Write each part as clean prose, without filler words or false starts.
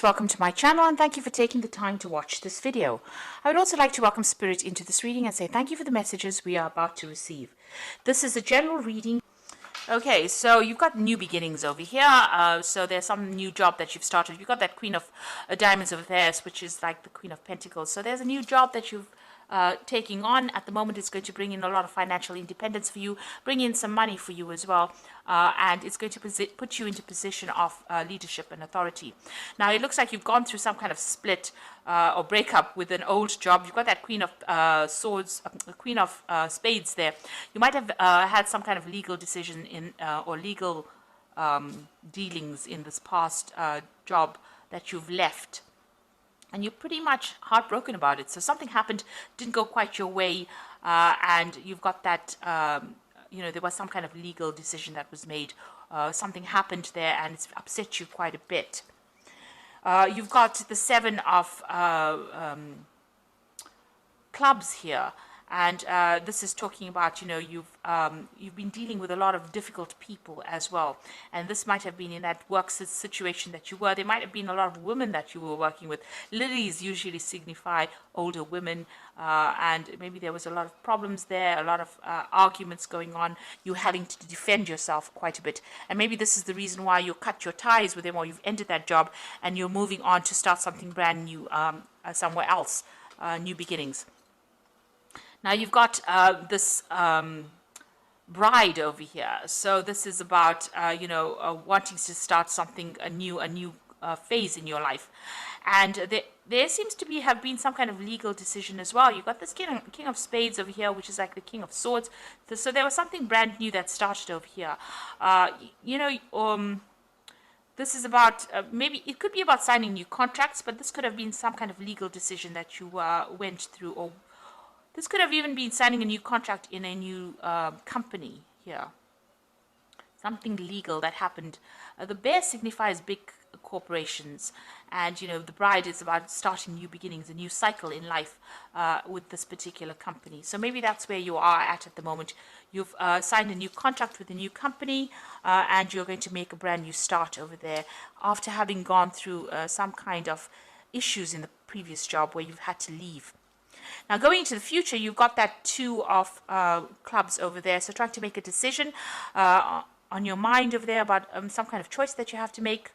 Welcome to my channel and thank you for taking the time to watch this video. I would also like to welcome Spirit into this reading and say thank you for the messages we are about to receive. This is a general reading. Okay, so you've got new beginnings over here. So there's some new job that you've started. You've got that Queen of Diamonds over there, which is like the Queen of Pentacles. So there's a new job that you've taking on at the moment. It's going to bring in a lot of financial independence for you, bring in some money for you as well, and it's going to put you into position of leadership and authority. Now it looks like you've gone through some kind of split or breakup with an old job. You've got that Queen of Swords, Queen of Spades there. You might have had some kind of legal decision in or legal dealings in this past job that you've left. And you're pretty much heartbroken about it. So something happened, didn't go quite your way, and you've got that, there was some kind of legal decision that was made. Something happened there, and it's upset you quite a bit. You've got the Seven of Clubs here. And this is talking about, you've been dealing with a lot of difficult people as well. And this might have been in that work situation that you were. There might have been a lot of women that you were working with. Lilies usually signify older women. And maybe there was a lot of problems there, a lot of arguments going on. You having to defend yourself quite a bit. And maybe this is the reason why you cut your ties with them, or you've ended that job and you're moving on to start something brand new somewhere else, new beginnings. Now you've got this bride over here. So this is about, wanting to start something, a new phase in your life. And there seems to have been some kind of legal decision as well. You've got this King of Spades over here, which is like the King of Swords. So there was something brand new that started over here. This is about, maybe it could be about signing new contracts, but this could have been some kind of legal decision that you went through, or this could have even been signing a new contract in a new company here. Something legal that happened. The bear signifies big corporations. And, the bride is about starting new beginnings, a new cycle in life with this particular company. So maybe that's where you are at the moment. You've signed a new contract with a new company and you're going to make a brand new start over there after having gone through some kind of issues in the previous job where you've had to leave. Now, going into the future, you've got that Two of Clubs over there. So trying to make a decision on your mind over there about some kind of choice that you have to make,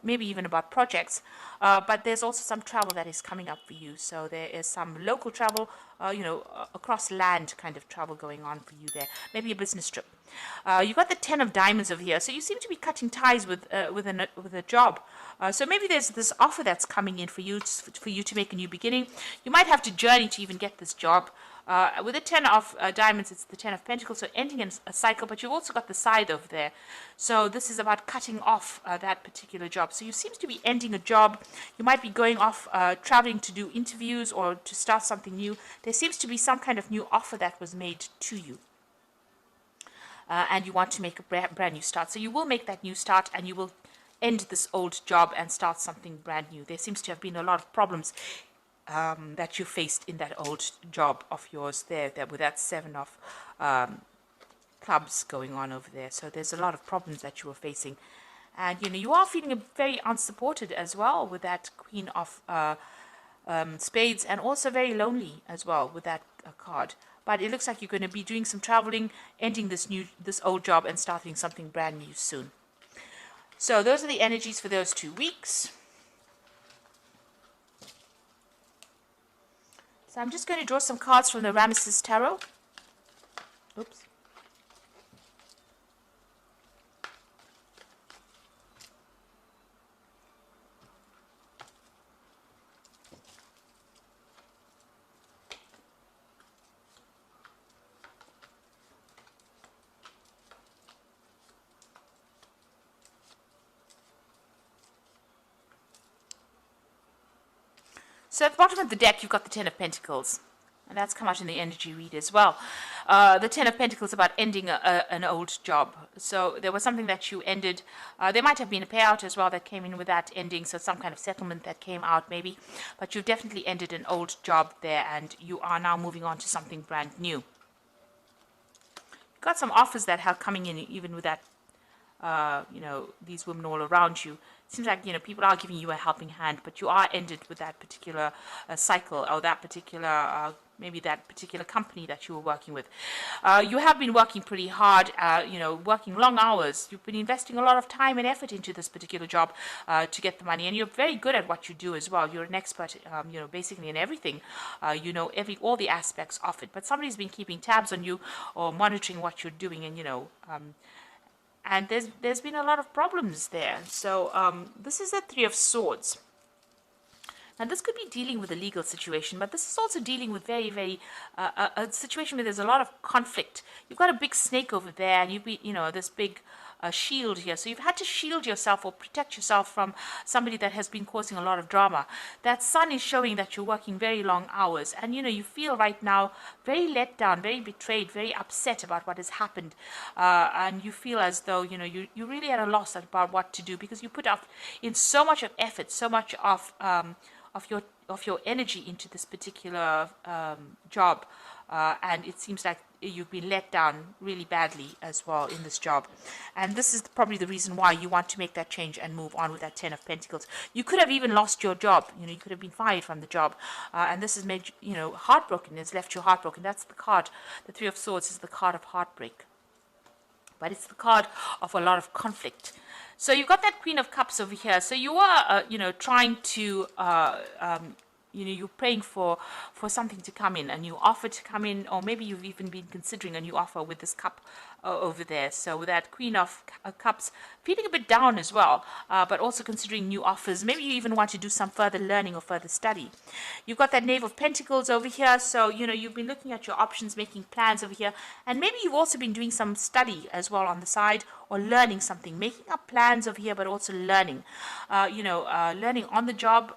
maybe even about projects. But there's also some travel that is coming up for you. So there is some local travel, across land kind of travel going on for you there. Maybe a business trip. You've got the Ten of Diamonds over here. So you seem to be cutting ties with a job. So maybe there's this offer that's coming in for you to make a new beginning. You might have to journey to even get this job. With the Ten of Diamonds, it's the Ten of Pentacles, so ending in a cycle, but you've also got the Scythe over there. So this is about cutting off that particular job. So you seem to be ending a job. You might be going off, traveling to do interviews or to start something new. There seems to be some kind of new offer that was made to you. And you want to make a brand new start. So you will make that new start and you will end this old job and start something brand new. There seems to have been a lot of problems that you faced in that old job of yours there with that Seven of Clubs going on over there. So there's a lot of problems that you were facing. And, you are feeling very unsupported as well with that Queen of Spades, and also very lonely as well with that card. But it looks like you're going to be doing some traveling, ending this old job and starting something brand new soon. So those are the energies for those 2 weeks. So I'm just going to draw some cards from the Ramesses Tarot. Oops. So at the bottom of the deck, you've got the Ten of Pentacles. And that's come out in the energy read as well. The Ten of Pentacles about ending an old job. So there was something that you ended. There might have been a payout as well that came in with that ending. So some kind of settlement that came out maybe. But you've definitely ended an old job there. And you are now moving on to something brand new. You've got some offers that are coming in even with that these women all around you. It seems like, people are giving you a helping hand, but you are ended with that particular cycle, or that particular, maybe that particular company that you were working with. You have been working pretty hard, working long hours. You've been investing a lot of time and effort into this particular job to get the money, and you're very good at what you do as well. You're an expert, basically in everything. All the aspects of it. But somebody's been keeping tabs on you or monitoring what you're doing, and there's been a lot of problems there. So this is a Three of Swords. Now, this could be dealing with a legal situation, but this is also dealing with very, very a situation where there's a lot of conflict. You've got a big snake over there, and this big shield here. So you've had to shield yourself or protect yourself from somebody that has been causing a lot of drama. That sun is showing that you're working very long hours, and you feel right now very let down, very betrayed, very upset about what has happened, and you feel as though you really at a loss about what to do, because you put up in so much of effort, so much of your energy into this particular job, and it seems like you've been let down really badly as well in this job. And this is probably the reason why you want to make that change and move on with that Ten of Pentacles. You could have even lost your job. You could have been fired from the job, and this has made you heartbroken. It's left you heartbroken. That's the card. The Three of Swords is the card of heartbreak, but it's the card of a lot of conflict. So you've got that Queen of Cups over here. So you are, trying to, you're praying for something to come in, a new offer to come in, or maybe you've even been considering a new offer with this cup over there. So with that Queen of Cups, feeling a bit down as well, but also considering new offers. Maybe you even want to do some further learning or further study. You've got that Knave of Pentacles over here. So, you've been looking at your options, making plans over here. And maybe you've also been doing some study as well on the side, or learning something, making up plans over here, but also learning, learning on the job.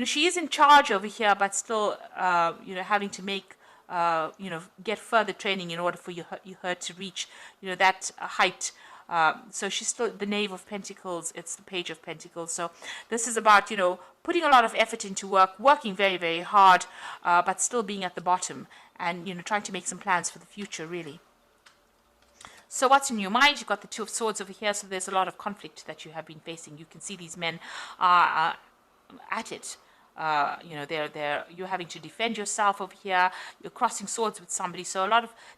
She is in charge over here, but still, having to make, get further training in order for her to reach, that height. So she's still the Knave of Pentacles. It's the Page of Pentacles. So this is about, putting a lot of effort into work, working very, very hard, but still being at the bottom, and, trying to make some plans for the future, really. So what's in your mind? You've got the Two of Swords over here, so there's a lot of conflict that you have been facing. You can see these men are at it. You're having to defend yourself over here. You're crossing swords with somebody. So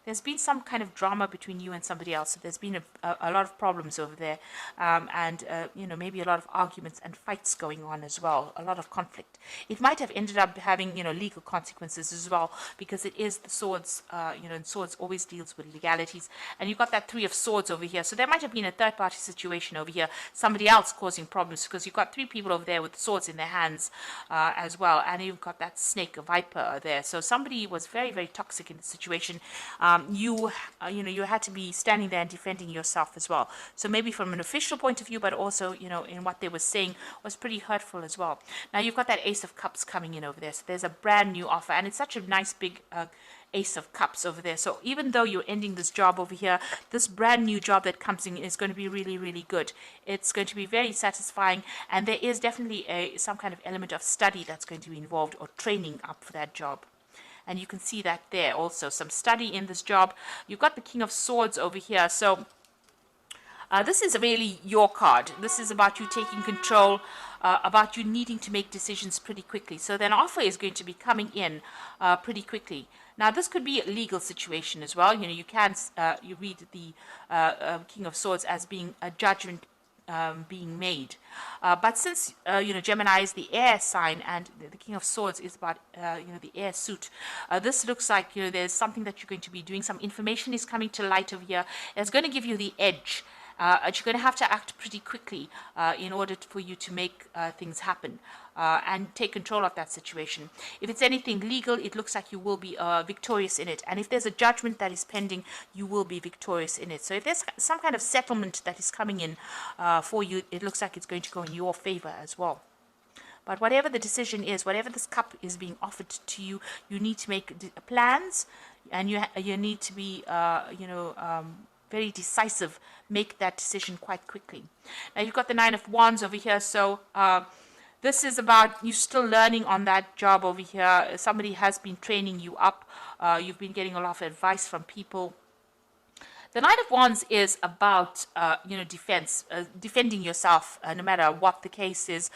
there's been some kind of drama between you and somebody else. So there's been a lot of problems over there, and maybe a lot of arguments and fights going on as well. A lot of conflict. It might have ended up having legal consequences as well, because it is the swords. And swords always deals with legalities. And you've got that Three of Swords over here. So there might have been a third-party situation over here. Somebody else causing problems, because you've got three people over there with swords in their hands. As well, and you've got that snake, a viper there. So somebody was very, very toxic in the situation. You had to be standing there and defending yourself as well. So maybe from an official point of view, but also in what they were saying was pretty hurtful as well. Now you've got that Ace of Cups coming in over there. So there's a brand new offer, and it's such a nice big Ace of Cups over there. So even though you're ending this job over here, this brand new job that comes in is going to be really, really good. It's going to be very satisfying, and there is definitely some kind of element of study that's going to be involved, or training up for that job. And you can see that there also, some study in this job. You've got the King of Swords over here. So this is really your card. This is about you taking control, about you needing to make decisions pretty quickly. So then offer is going to be coming in pretty quickly. Now, this could be a legal situation as well. You can you read the King of Swords as being a judgment being made. But since, Gemini is the air sign, and the King of Swords is about, the air suit, this looks like, there's something that you're going to be doing. Some information is coming to light over here. It's going to give you the edge. You're going to have to act pretty quickly in order for you to make things happen and take control of that situation. If it's anything legal, it looks like you will be victorious in it. And if there's a judgment that is pending, you will be victorious in it. So if there's some kind of settlement that is coming in for you, it looks like it's going to go in your favor as well. But whatever the decision is, whatever this cup is being offered to you, you need to make plans, and you need to be, very decisive. Make that decision quite quickly. Now you've got the Nine of Wands over here. So this is about you still learning on that job over here. Somebody has been training you up. You've been getting a lot of advice from people. The Knight of Wands is about, defense, defending yourself, no matter what the case is.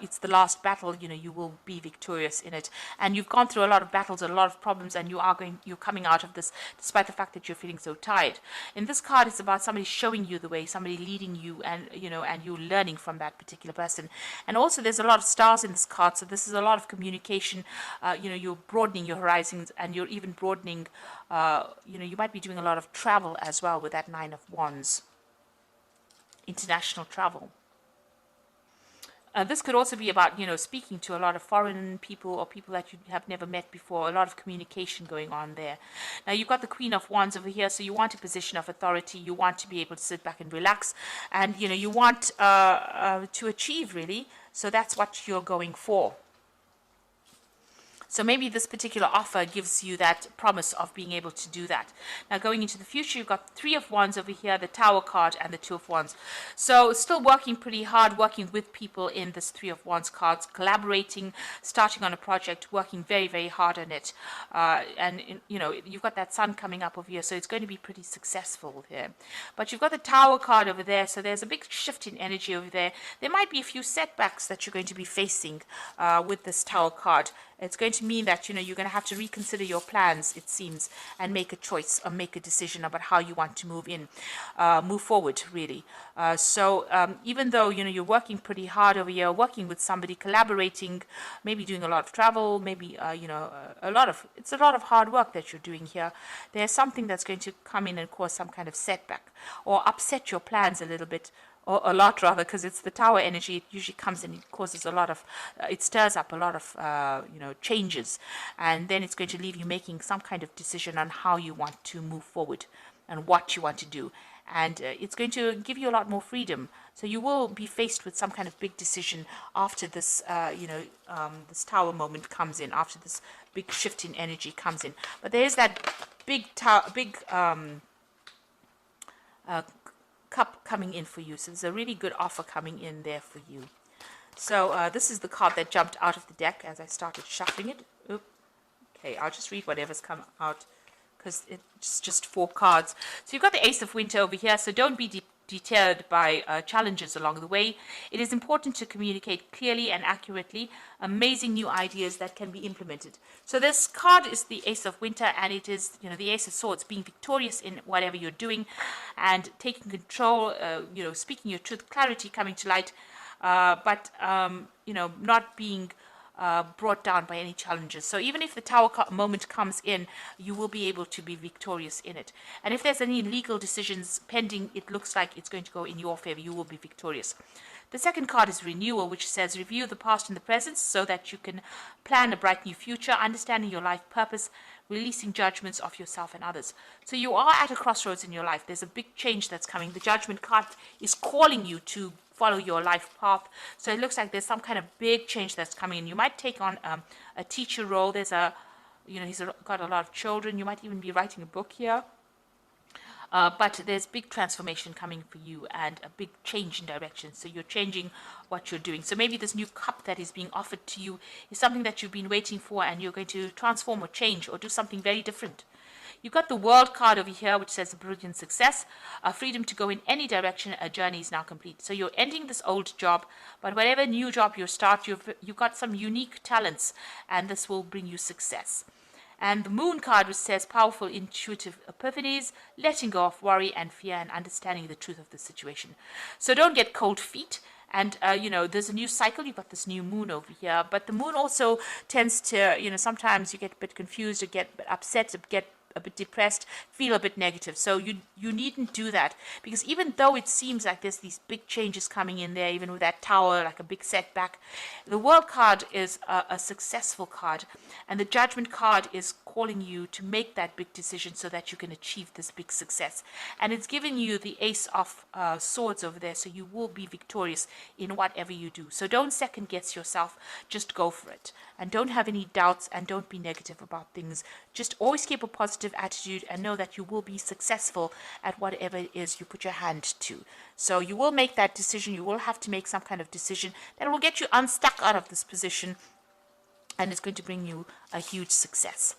It's the last battle. You will be victorious in it, and you've gone through a lot of battles, a lot of problems, and you're coming out of this, despite the fact that you're feeling so tired. In this card, it's about somebody showing you the way, somebody leading you, and and you're learning from that particular person. And also, there's a lot of stars in this card, so this is a lot of communication. You're broadening your horizons, and you're even broadening. You might be doing a lot of travel as well with that Nine of Wands. International travel. This could also be about, speaking to a lot of foreign people or people that you have never met before, a lot of communication going on there. Now, you've got the Queen of Wands over here, so you want a position of authority. You want to be able to sit back and relax, and, you want to achieve, really. So that's what you're going for. So maybe this particular offer gives you that promise of being able to do that. Now, going into the future, you've got Three of Wands over here, the Tower card, and the Two of Wands. So still working pretty hard, working with people in this Three of Wands cards, collaborating, starting on a project, working very, very hard on it. You've got that Sun coming up over here, so it's going to be pretty successful here. But you've got the Tower card over there, so there's a big shift in energy over there. There might be a few setbacks that you're going to be facing with this Tower card. It's going to mean that, you're going to have to reconsider your plans, it seems, and make a choice or make a decision about how you want to move forward, really. Even though, you're working pretty hard over here, working with somebody, collaborating, maybe doing a lot of travel, maybe, it's a lot of hard work that you're doing here. There's something that's going to come in and cause some kind of setback or upset your plans a little bit. Or a lot, rather, because it's the Tower energy. It usually comes and it causes a lot of, it stirs up a lot of, changes. And then it's going to leave you making some kind of decision on how you want to move forward and what you want to do. And it's going to give you a lot more freedom. So you will be faced with some kind of big decision after this, this Tower moment comes in, after this big shift in energy comes in. But there is that big cup coming in for you. So there's a really good offer coming in there for you. So this is the card that jumped out of the deck as I started shuffling it. Oop. Okay, I'll just read whatever's come out because it's just 4 cards. So you've got the Ace of Winter over here, so don't be deterred by challenges along the way. It is important to communicate clearly and accurately amazing new ideas that can be implemented. So this card is the Ace of Winter, and it is, the Ace of Swords, being victorious in whatever you're doing and taking control, speaking your truth, clarity coming to light, but not being brought down by any challenges. So even if the Tower moment comes in, you will be able to be victorious in it. And if there's any legal decisions pending, it looks like it's going to go in your favor. You will be victorious. The second card is Renewal, which says review the past and the present so that you can plan a bright new future, understanding your life purpose, releasing judgments of yourself and others. So you are at a crossroads in your life. There's a big change that's coming. The Judgment card is calling you to follow your life path. So it looks like there's some kind of big change that's coming in. You might take on a teacher role. There's he's got a lot of children. You might even be writing a book here. But there's big transformation coming for you and a big change in direction. So you're changing what you're doing. So maybe this new cup that is being offered to you is something that you've been waiting for, and you're going to transform or change or do something very different. You've got the World card over here, which says brilliant success, freedom to go in any direction. A journey is now complete. So you're ending this old job, but whatever new job you start, you've got some unique talents, and this will bring you success. And the Moon card, which says powerful intuitive epiphanies, letting go of worry and fear, and understanding the truth of the situation. So don't get cold feet. And, there's a new cycle. You've got this new moon over here. But the moon also tends to, sometimes you get a bit confused or get a bit upset, or get a bit depressed, feel a bit negative. So you needn't do that, because even though it seems like there's these big changes coming in there, even with that Tower, like a big setback, the World card is a successful card, and the Judgment card is calling you to make that big decision so that you can achieve this big success. And it's giving you the Ace of Swords over there, so you will be victorious in whatever you do. So don't second guess yourself, just go for it. And don't have any doubts, and don't be negative about things. Just always keep a positive attitude and know that you will be successful at whatever it is you put your hand to. So you will make that decision. You will have to make some kind of decision that will get you unstuck out of this position, and it's going to bring you a huge success.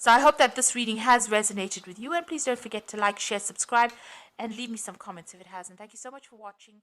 So I hope that this reading has resonated with you, and please don't forget to like, share, subscribe, and leave me some comments if it hasn't. Thank you so much for watching.